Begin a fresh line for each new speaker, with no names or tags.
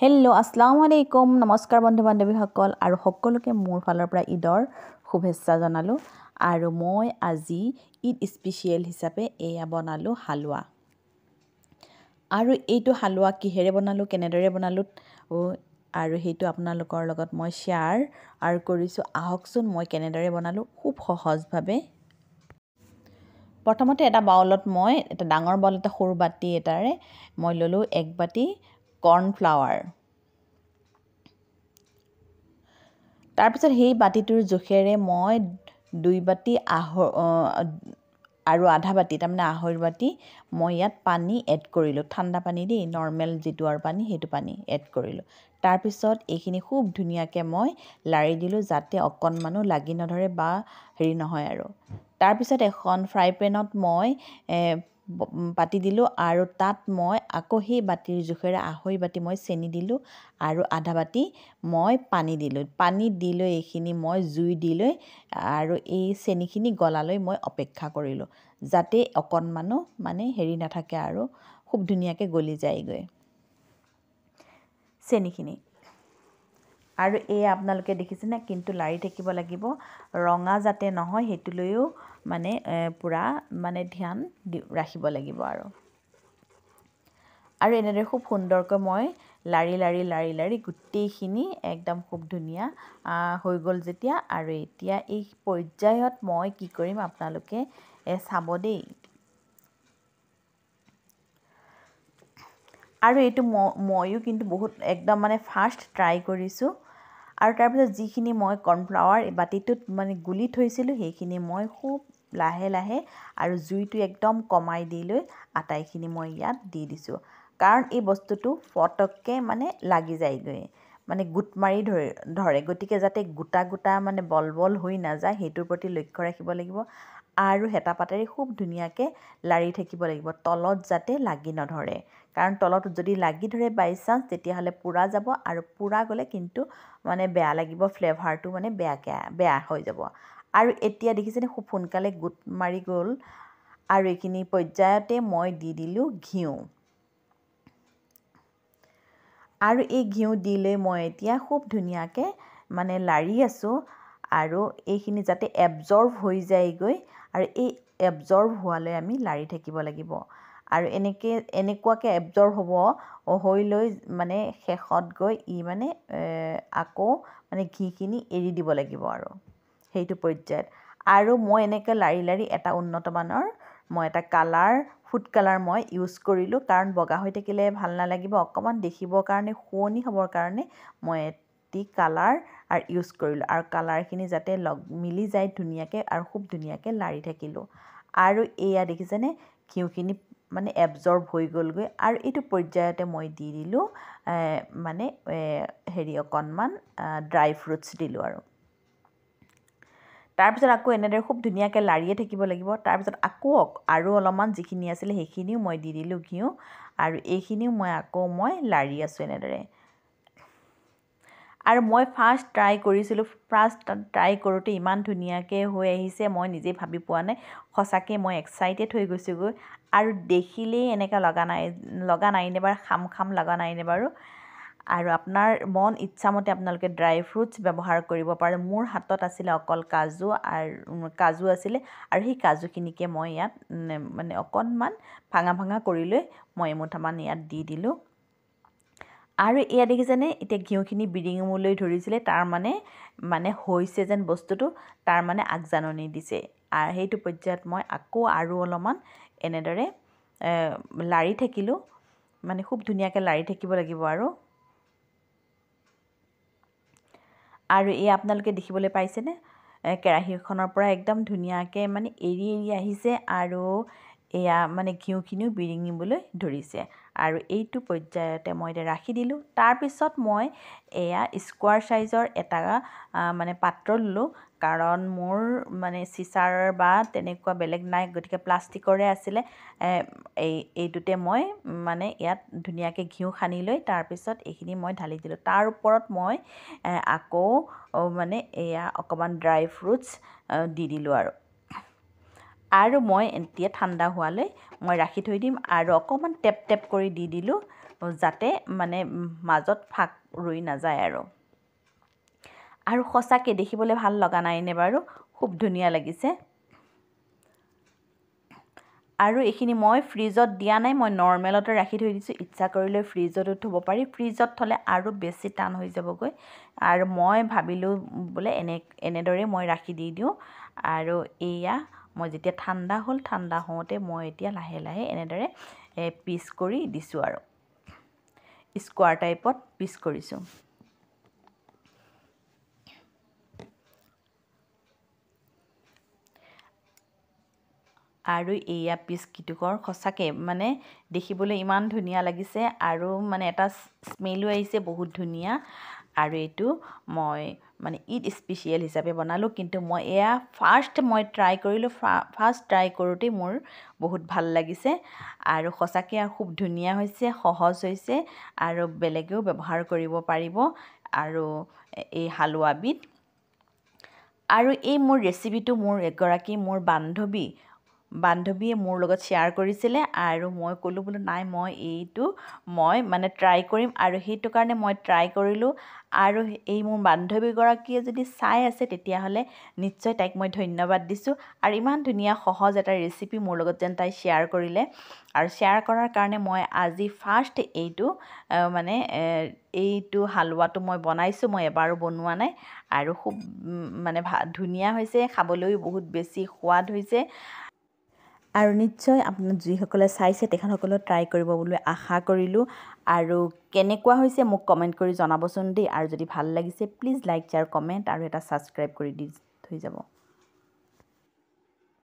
hello' আসসালামু আলাইকুম নমস্কাৰ বন্ধু বান্ধৱীসকল আৰু সকলোকে মোৰ ফালৰ পৰা ঈদৰ শুভেচ্ছা জনালোঁ আৰু মই আজি ঈদ স্পেচিয়েল হিচাপে এয়া বনালোঁ হালৱা আৰু এইটো হালৱা কিহেৰে বনালোঁ কেনেদৰে বনালোঁ আৰু সেইটো আপোনালোকৰ লগত মই শ্বেয়াৰ আৰু কৰিছোঁ আহকচোন মই কেনেদৰে বনালোঁ খুব সহজভাৱে প্ৰথমতে এটা বাউলত মই এটা ডাঙৰ বাউল এটা সৰু বাটি এটাৰে মই ললোঁ 1 বাটি কৰ্ণফ্লাৱাৰ তাৰপিছত সেই বাটিটোৰ জোখেৰে মই 2 বাটি আৰু আধা বাটি তাৰমানে আঢ়ৈ বাটি মই ইয়াত পানী এড কৰিলোঁ ঠাণ্ডা পানী দি নৰ্মেল যেটো আৰু পানী হেতু পানী এড কৰিলোঁ তাৰপিছত এইখিনি খুব ধুনিয়াকৈ মই লাৰি দিলোঁ যাতে অকণমানো লাগি নধৰে বা হেৰি নহয় আৰু তাৰপিছত এখন ফ্ৰাই পেনত মই পাতি দিলোঁ আৰু তাত মই আকৌ সেই বাটিৰ জোখেৰে আঢ়ৈ বাটি মই চেনি দিলোঁ আৰু আধা বাটি মই পানী দিলোঁ পানী দি লৈ এইখিনি মই জুই দি লৈ আৰু এই চেনিখিনি গলালৈ মই অপেক্ষা কৰিলোঁ যাতে অকণমানো মানে হেৰি নাথাকে আৰু খুব ধুনিয়াকৈ গলি যায়গৈ চেনিখিনি আৰু এই আপোনালোকে দেখিছেনে কিন্তু লাৰি থাকিব লাগিব ৰঙা যাতে নহয় হেতুলৈও মানে পুৰা মানে ধ্যান ৰাখিব লাগিব আৰু এনেদৰে খুব সুন্দৰকৈ মই লাৰি গোটেইখিনি একদম খুব ধুনিয়া হৈ গ'ল যেতিয়া আৰু এতিয়া এই পৰ্যায়ত মই কি কৰিম আপোনালোকে চাব দেই আৰু এইটো ময়ো কিন্তু বহুত একদম মানে ফাৰ্ষ্ট ট্ৰাই কৰিছোঁ আৰু তাৰপিছত যিখিনি মই কৰ্ণফ্লাৱাৰ বাটিটোত মানে গুলি থৈছিলোঁ সেইখিনি মই খুব লাহে লাহে আৰু জুইটো একদম কমাই দি লৈ আটাইখিনি মই ইয়াত দি দিছোঁ কাৰণ এই বস্তুটো ফটককৈ মানে লাগি যায়গৈ মানে গুট মাৰি ধৰে গতিকে যাতে গোটা মানে বল হৈ নাযায় হেতুৰ প্ৰতি লক্ষ্য ৰাখিব লাগিব আৰু হেতা পাতেৰে খুব ধুনিয়াকৈ লাৰি থাকিব লাগিব তলত যাতে লাগি নধৰে কাৰণ তলত যদি লাগি ধৰে বাই চান্স তেতিয়াহ'লে পুৰা যাব আৰু পুৰা গ'লে কিন্তু মানে বেয়া লাগিব ফ্লেভাৰটো মানে বেয়া হৈ যাব আৰু এতিয়া দেখিছেনে খুব সোনকালে গুট মাৰি গ'ল আৰু এইখিনি পৰ্যায়তে মই দি দিলোঁ ঘিউ আৰু এই ঘিউ দিলে মই এতিয়া খুব ধুনিয়াকৈ মানে লাৰি আছোঁ আৰু এইখিনি যাতে এবজৰ্ব হৈ যায়গৈ আৰু এই এবজৰ্ব হোৱালৈ আমি লাৰি থাকিব লাগিব আৰু এনেকুৱাকৈ এবজৰ্ব হ'ব হৈ লৈ মানে শেষত গৈ ই মানে আকৌ মানে ঘিখিনি এৰি দিব লাগিব আৰু সেইটো পৰ্যায়ত আৰু মই এনেকৈ লাৰি এটা উন্নত মানৰ মই এটা ফুড কালাৰ মই ইউজ কৰিলোঁ কাৰণ বগা হৈ থাকিলে ভাল নালাগিব অকণমান দেখিবৰ কাৰণে শুৱনি হ'বৰ কাৰণে মই এটি কালাৰ আৰু ইউজ কৰিলোঁ আৰু কালাৰখিনি যাতে মিলি যায় ধুনীয়াকৈ আৰু খুব ধুনীয়াকৈ লাৰি থাকিলোঁ আৰু এয়া দেখিছেনে ঘিউখিনি মানে এবজৰ্ব হৈ গ'লগৈ আৰু এইটো পৰ্যায়তে মই দি দিলোঁ মানে হেৰি অকণমান ড্ৰাই ফ্ৰুটছ দিলোঁ তাৰপিছত আকৌ এনেদৰে খুব ধুনীয়াকৈ লাৰিয়ে থাকিব লাগিব তাৰপিছত আকৌ আৰু অলপমান যিখিনি আছিলে সেইখিনিও মই দি দিলোঁ ঘিউ আৰু এইখিনিও মই লাৰি আছোঁ এনেদৰে আৰু মই ফাৰ্ষ্ট ট্ৰাই কৰিছিলোঁ ট্ৰাই কৰোঁতে ইমান ধুনীয়াকৈ হৈ আহিছে মই নিজে ভাবি পোৱা নাই সঁচাকৈ মই এক্সাইটেড হৈ গৈছোঁগৈ আৰু দেখিলেই এনেকৈ লগা নাইনে বাৰু খাম লগা নাইনে বাৰু আৰু আপোনাৰ মন ইচ্ছামতে আপোনালোকে ড্ৰাই ফ্ৰুটছ ব্যৱহাৰ কৰিব পাৰে মোৰ হাতত আছিলে অকল কাজু আছিলে আৰু সেই কাজুখিনিকে মই ইয়াত মানে অকণমান ভাঙা কৰি লৈ মই এমুঠামান ইয়াত দি দিলোঁ আৰু এয়া দেখিছেনে এতিয়া ঘিউখিনি বিৰিঙিবলৈ ধৰিছিলে তাৰ মানে হৈছে যেন বস্তুটো তাৰ মানে আগজাননী দিছে আৰু সেইটো পৰ্যায়ত মই আকৌ আৰু অলপমান এনেদৰে লাৰি থাকিলোঁ মানে খুব ধুনীয়াকৈ লাৰি থাকিব লাগিব আৰু এই আপোনালোকে দেখিবলৈ পাইছেনে কেৰাহীখনৰ পৰা একদম ধুনীয়াকৈ মানে এৰি আহিছে আৰু এয়া মানে ঘিউখিনিও বিৰিঙিবলৈ ধৰিছে আৰু এইটো পৰ্যায়তে মই এতিয়া ৰাখি দিলোঁ তাৰপিছত মই এয়া স্কোৱাৰ চাইজৰ এটা মানে পাত্ৰ ল'লোঁ কাৰণ মোৰ মানে চিচাৰ বা তেনেকুৱা বেলেগ নাই গতিকে প্লাষ্টিকৰে আছিলে এইটোতে মই মানে ইয়াত ধুনীয়াকৈ ঘিউ সানি লৈ তাৰপিছত এইখিনি মই ঢালি দিলোঁ তাৰ ওপৰত মই আকৌ মানে এয়া অকণমান ড্ৰাই ফ্ৰুটছ দি দিলোঁ আৰু মই এতিয়া ঠাণ্ডা হোৱালৈ মই ৰাখি থৈ দিম আৰু অকণমান টেপ কৰি দি দিলোঁ যাতে মানে মাজত ফাক ৰৈ নাযায় আৰু সঁচাকৈ দেখিবলৈ ভাল লগা নাইনে বাৰু খুব ধুনীয়া লাগিছে আৰু এইখিনি মই ফ্ৰিজত দিয়া নাই মই নৰ্মেলতে ৰাখি থৈ দিছোঁ ইচ্ছা কৰিলে ফ্ৰিজতো থ'ব পাৰি ফ্ৰিজত থ'লে আৰু বেছি টান হৈ যাবগৈ আৰু মই ভাবিলোঁ বোলে এনেদৰে মই ৰাখি দি দিওঁ আৰু এয়া মই যেতিয়া ঠাণ্ডা হ'ল ঠাণ্ডা হওঁতে মই এতিয়া লাহে লাহে এনেদৰে পিচ কৰি দিছোঁ আৰু স্কোৱাৰ টাইপত পিচ কৰিছোঁ আৰু এয়া পিচকিটুকৰ সঁচাকৈ মানে দেখিবলৈ ইমান ধুনীয়া লাগিছে আৰু মানে এটা স্মেলো আহিছে বহুত ধুনীয়া আৰু এইটো মই মানে ঈদ স্পেচিয়েল হিচাপে বনালোঁ কিন্তু মই এয়া ফাৰ্ষ্ট মই ট্ৰাই কৰিলোঁ ফাৰ্ষ্ট ট্ৰাই কৰোঁতেই মোৰ বহুত ভাল লাগিছে আৰু সঁচাকৈ খুব ধুনীয়া হৈছে সহজ হৈছে আৰু বেলেগেও ব্যৱহাৰ কৰিব পাৰিব আৰু এই হালোৱাবিধ আৰু এই মোৰ ৰেচিপিটো মোৰ এগৰাকী মোৰ বান্ধৱীয়ে মোৰ লগত শ্বেয়াৰ কৰিছিলে আৰু মই ক'লোঁ বোলো নাই মই এইটো মই মানে ট্ৰাই কৰিম আৰু সেইটো কাৰণে মই ট্ৰাই কৰিলোঁ আৰু এই মোৰ বান্ধৱীগৰাকীয়ে যদি চাই আছে তেতিয়াহ'লে নিশ্চয় তাইক মই ধন্যবাদ দিছোঁ আৰু ইমান ধুনীয়া সহজ এটা ৰেচিপি মোৰ লগত যেন তাই শ্বেয়াৰ কৰিলে আৰু শ্বেয়াৰ কৰাৰ কাৰণে মই আজি ফাৰ্ষ্ট এইটো হালোৱাটো মই বনাইছোঁ মই এবাৰো বনোৱা নাই আৰু খুব মানে ধুনীয়া হৈছে খাবলৈও বহুত বেছি সোৱাদ হৈছে আৰু নিশ্চয় আপোনাক যিসকলে চাইছে তেখেতসকলেও ট্ৰাই কৰিব বুলি আশা কৰিলোঁ আৰু কেনেকুৱা হৈছে মোক কমেণ্ট কৰি জনাবচোন দেই আৰু যদি ভাল লাগিছে প্লিজ লাইক শ্বেয়াৰ কমেণ্ট আৰু এটা ছাবস্ক্ৰাইব কৰি দি থৈ যাব